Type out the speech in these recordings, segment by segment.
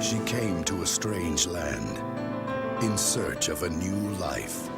She came to a strange land in search of a new life.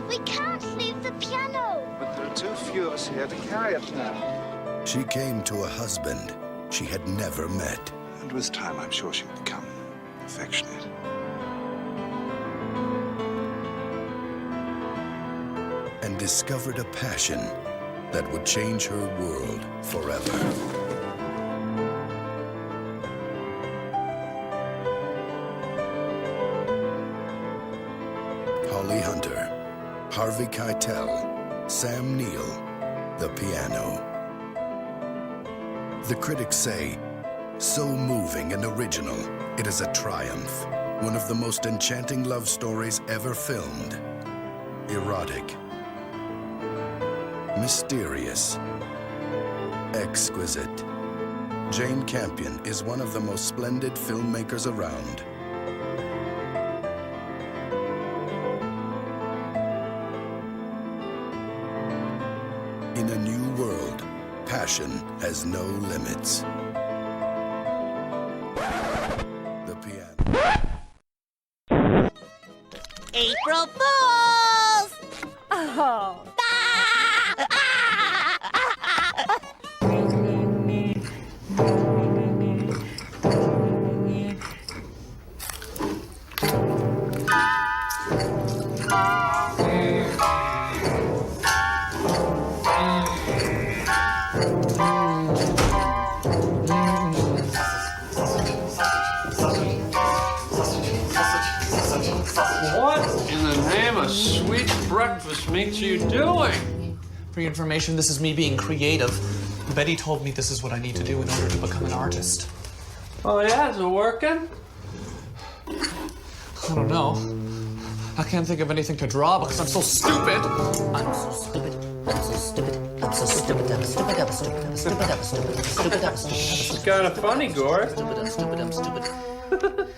We can't leave the piano. But there are too few of us here to carry it now. She came to a husband she had never met. And with time, I'm sure she'll become affectionate. And discovered a passion that would change her world forever. Holly Hunter, Harvey Keitel, Sam Neill, the piano. The critics say, so moving and original, it is a triumph. One of the most enchanting love stories ever filmed. Erotic. Mysterious. Exquisite. Jane Campion is one of the most splendid filmmakers around. In a new world, passion has no limits. The piano. April Fools! Oh. What in the name of sweet breakfast meat you doing? For your information, this is me being creative. Betty told me this is what I need to do in order to become an artist. Oh yeah, is it working? I don't know. I can't think of anything to draw because I'm so stupid. I'm so stupid. I'm so stupid. I'm so stupid. I'm stupid. I'm stupid. I'm stupid. I'm stupid. I'm stupid. I'm stupid. It's kind of funny, Gord. I'm stupid. I'm stupid.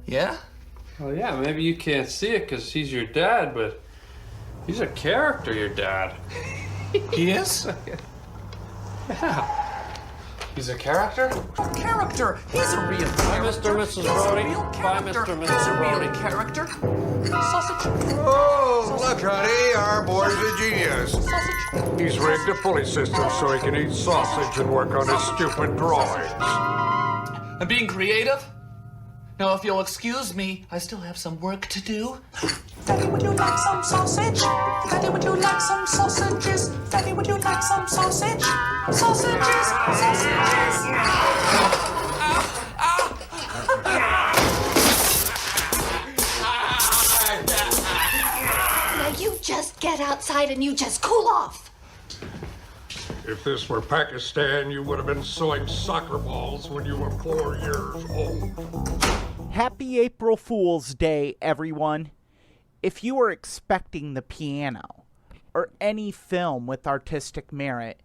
Yeah? Well, yeah, maybe you can't see it because he's your dad, but he's a character, your dad. He is? Yeah. He's a character? Character! He's a real character. Bye, Mr. and Mrs. Brody. Bye, Mr. and He's Mrs. a Brody. real character. Sausage. Oh, look, honey, our boy's a genius. Sausage. He's rigged a pulley system so he can eat sausage and work on his stupid drawings. I'm being creative? Now, if you'll excuse me, I still have some work to do. Daddy, would you like some sausage? Daddy, would you like some sausages? Daddy, would you like some sausage? Sausages, sausages. Now you just get outside and you just cool off. If this were Pakistan, you would have been sewing soccer balls when you were 4 years old. Happy April Fool's Day, everyone. If you are expecting The Piano or any film with artistic merit,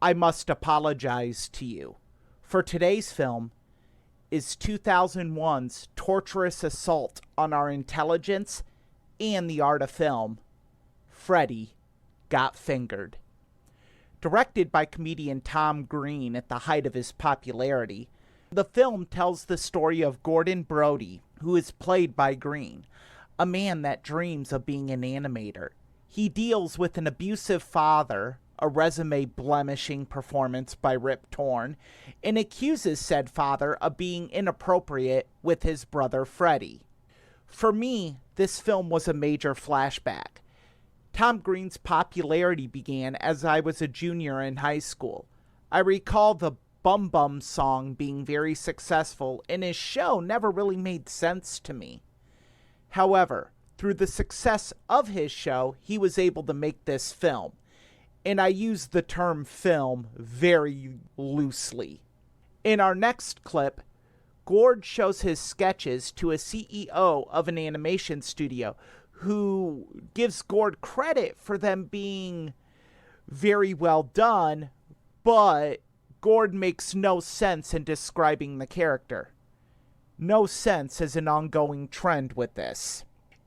I must apologize to you. For today's film is 2001's torturous assault on our intelligence and the art of film, Freddy Got Fingered. Directed by comedian Tom Green at the height of his popularity, the film tells the story of Gordon Brody, who is played by Green, a man that dreams of being an animator. He deals with an abusive father, a resume-blemishing performance by Rip Torn, and accuses said father of being inappropriate with his brother Freddy. For me, this film was a major flashback. Tom Green's popularity began as I was a junior in high school. I recall the Bum Bum song being very successful, and his show never really made sense to me. However, through the success of his show, he was able to make this film. And I use the term film very loosely. In our next clip, Gord shows his sketches to a CEO of an animation studio who gives Gord credit for them being very well done, but Gord makes no sense in describing the character. No sense is an ongoing trend with this.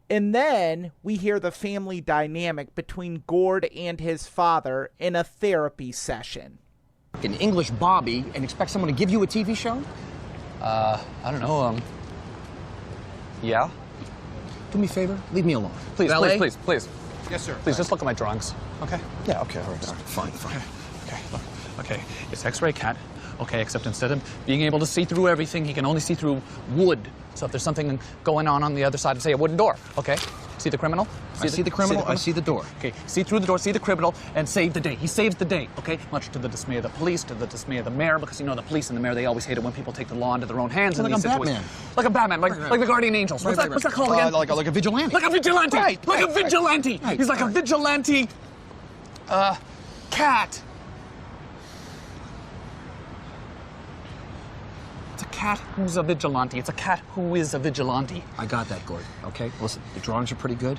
And then we hear the family dynamic between Gord and his father in a therapy session. An English Bobby and expect someone to give you a TV show? I don't know, yeah? Do me a favor, leave me alone. Please, Valet? please. Yes, sir. Please, just look at my drawings, okay? Yeah, okay, all right. Fine. Okay, look. Okay, it's X-ray cat. Okay, except instead of being able to see through everything, he can only see through wood. So if there's something going on the other side, say a wooden door, okay? See the criminal? I see the criminal, I see the door. Okay, see through the door, see the criminal, and save the day. He saves the day, okay? Much to the dismay of the police, to the dismay of the mayor, because you know the police and the mayor, they always hate it when people take the law into their own hands. Like in these a situations. Batman. Like a Batman, like the Guardian Angels. What's that called again? Like a vigilante. Like a vigilante! Right, like right, a vigilante! right, He's like right. a vigilante, cat. It's a cat who's a vigilante. It's a cat who is a vigilante. I got that, Gord, okay? Listen, the drawings are pretty good,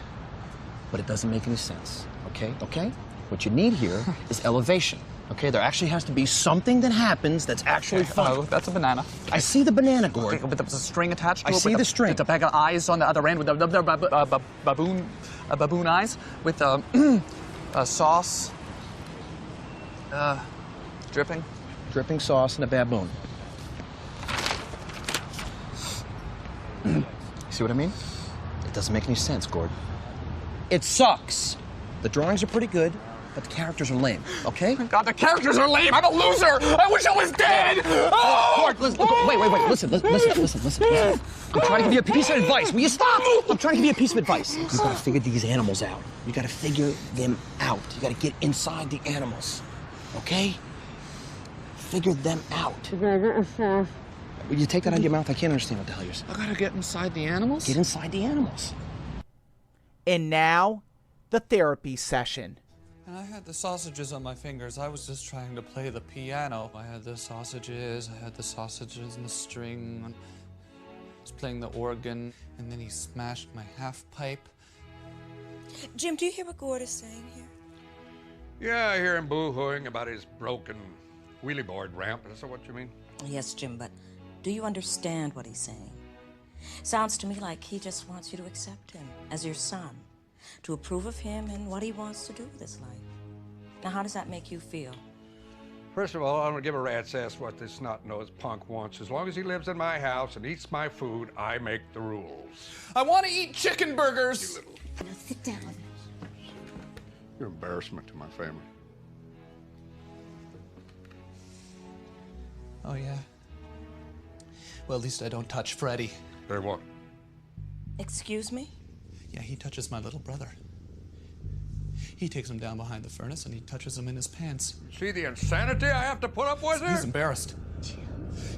but it doesn't make any sense, okay? Okay? What you need here is elevation, okay? There actually has to be something that happens that's actually fun. Oh, that's a banana. I see the banana, Gord. Okay, but there's a string attached to I it. see with the string. With a bag of eyes on the other end, with the baboon eyes, with sauce, dripping. Dripping sauce and a baboon. See what I mean? It doesn't make any sense, Gord. It sucks. The drawings are pretty good, but the characters are lame, okay? God, the characters are lame. I'm a loser. I wish I was dead. Oh! Gord, listen, wait. Listen. I'm trying to give you a piece of advice. Will you stop? I'm trying to give you a piece of advice. You gotta figure these animals out. You gotta figure them out. You gotta get inside the animals, okay? Figure them out. Will you take that out of your mouth? I can't understand what the hell you're saying. I gotta get inside the animals? Get inside the animals. And now, the therapy session. And I had the sausages on my fingers. I was just trying to play the piano. I had the sausages and the string. I was playing the organ, and then he smashed my half pipe. Jim, do you hear what Gord is saying here? Yeah, I hear him boo-hooing about his broken wheelie board ramp. Is that what you mean? Yes, Jim, but do you understand what he's saying? Sounds to me like he just wants you to accept him as your son, to approve of him and what he wants to do with his life. Now, how does that make you feel? First of all, I don't give a rat's ass what this snot-nosed punk wants. As long as he lives in my house and eats my food, I make the rules. I want to eat chicken burgers. Now sit down. You're an embarrassment to my family. Oh, yeah? Well, at least I don't touch Freddy. Hey, what? Excuse me? Yeah, he touches my little brother. He takes him down behind the furnace and he touches him in his pants. See the insanity I have to put up with here? He's embarrassed.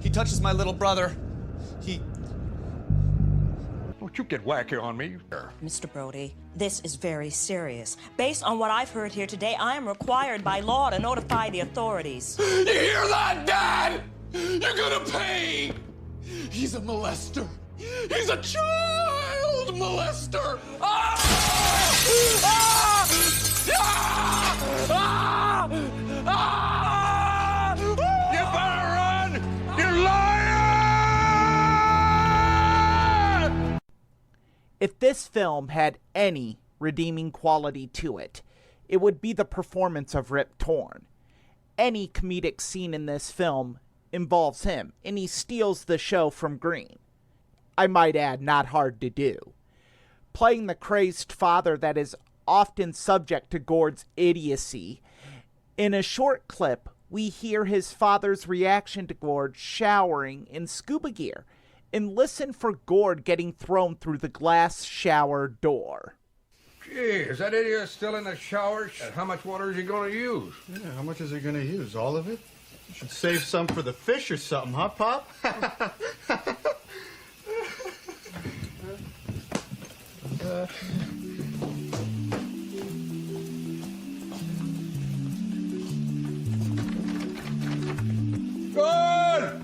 He touches my little brother. Don't you get wacky on me. Mr. Brody, this is very serious. Based on what I've heard here today, I am required by law to notify the authorities. You hear that, Dad? You're gonna pay! He's a molester. He's a child molester. Ah! Ah! Ah! Ah! Ah! You better run! You liar! If this film had any redeeming quality to it, it would be the performance of Rip Torn. Any comedic scene in this film involves him, and he steals the show from Green. I might add, not hard to do. Playing the crazed father that is often subject to Gord's idiocy. In a short clip, we hear his father's reaction to Gord showering in scuba gear, and listen for Gord getting thrown through the glass shower door. Gee, is that idiot still in the shower? And how much water is he going to use? Yeah, how much is he going to use? All of it? You should save some for the fish or something, huh, Pop? Good!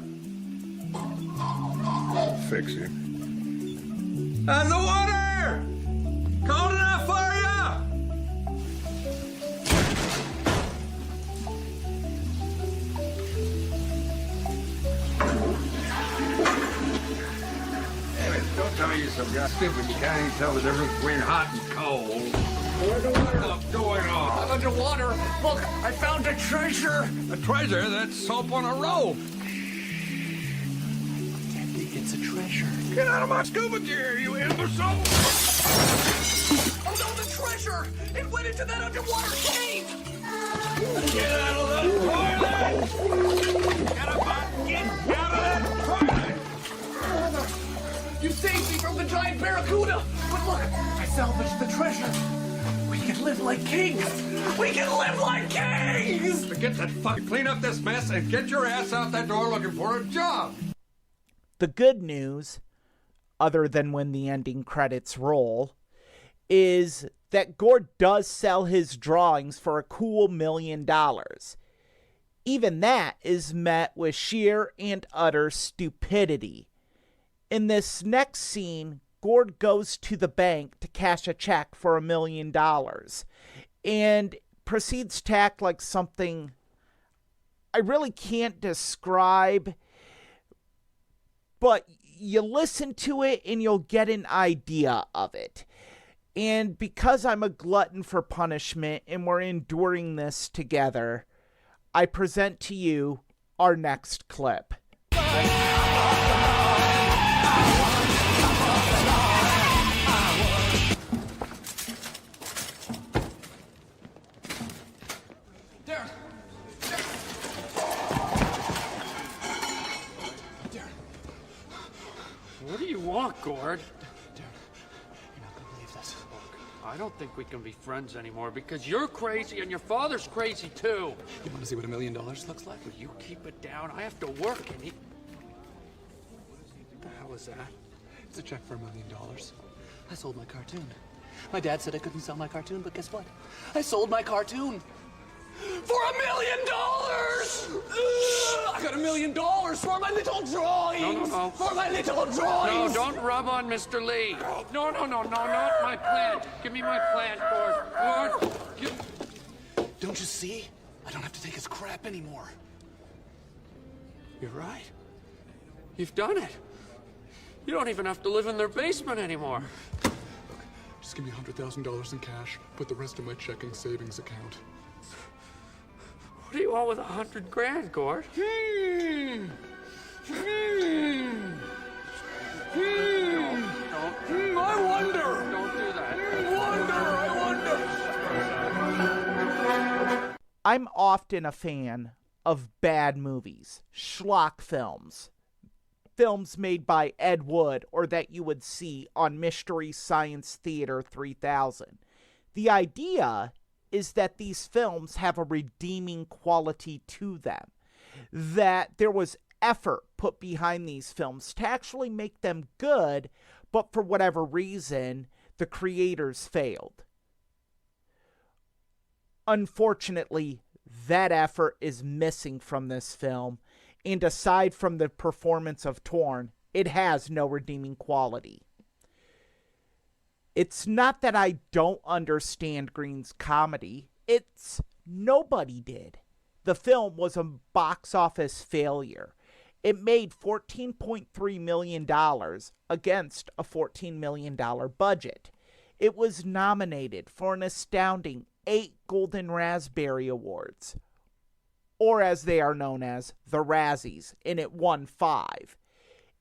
I'll fix him. And the water! Cold enough for you? Don't tell me you're some guy stupid. You can't even tell the difference between hot and cold. What the going on? I'm underwater. Look, I found a treasure. A treasure? That's soap on a rope. It's a treasure. Get out of my scuba gear, you imbecile! Oh no, the treasure! It went into that underwater cave! Get out of that toilet! Get out of that toilet! You saved me from the giant barracuda! But look, I salvaged the treasure. We can live like kings! We can live like kings! Get that fuck, clean up this mess and get your ass out that door looking for a job! The good news, other than when the ending credits roll, is that Gord does sell his drawings for a cool $1 million. Even that is met with sheer and utter stupidity. In this next scene, Gord goes to the bank to cash a check for $1 million and proceeds to act like something I really can't describe, but you listen to it and you'll get an idea of it. And because I'm a glutton for punishment and we're enduring this together, I present to you our next clip. What do you want, Gord? You're not gonna believe this. I don't think we can be friends anymore because you're crazy and your father's crazy too. You want to see what $1 million looks like? Will you keep it down? I have to work and eat. What the hell is that? It's a check for $1 million. I sold my cartoon. My dad said I couldn't sell my cartoon, but guess what? I sold my cartoon for $1 million! I got $1 million for my little drawings! No. For my little drawings! No, don't rub on Mr. Lee. No, not my plant. Give me my plant, Gord. Don't you see? I don't have to take his crap anymore. You're right. You've done it. You don't even have to live in their basement anymore. Look, just give me $100,000 in cash. Put the rest in my checking savings account. What do you want with $100 grand, Gord? I wonder. Don't do that. I wonder. I'm often a fan of bad movies, schlock films, films made by Ed Wood or that you would see on Mystery Science Theater 3000. The idea is that these films have a redeeming quality to them, that there was effort put behind these films to actually make them good, but for whatever reason, the creators failed. Unfortunately, that effort is missing from this film, and aside from the performance of Torn, it has no redeeming quality. It's not that I don't understand Green's comedy, it's nobody did. The film was a box office failure. It made $14.3 million against a $14 million budget. It was nominated for an astounding 8 Golden Raspberry Awards, or as they are known as, the Razzies, and it won 5.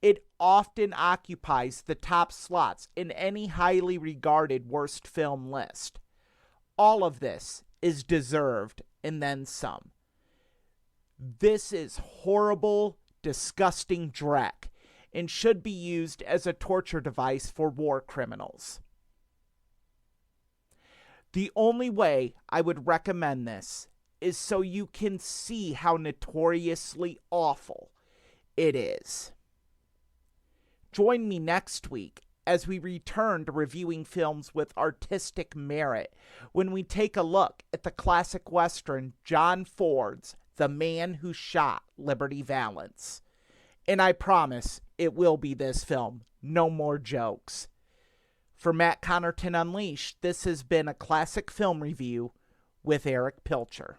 It often occupies the top slots in any highly regarded worst film list. All of this is deserved and then some. This is horrible, disgusting dreck and should be used as a torture device for war criminals. The only way I would recommend this is so you can see how notoriously awful it is. Join me next week as we return to reviewing films with artistic merit when we take a look at the classic Western John Ford's The Man Who Shot Liberty Valance. And I promise it will be this film, no more jokes. For Matt Connarton Unleashed, this has been a classic film review with Erich Pilcher.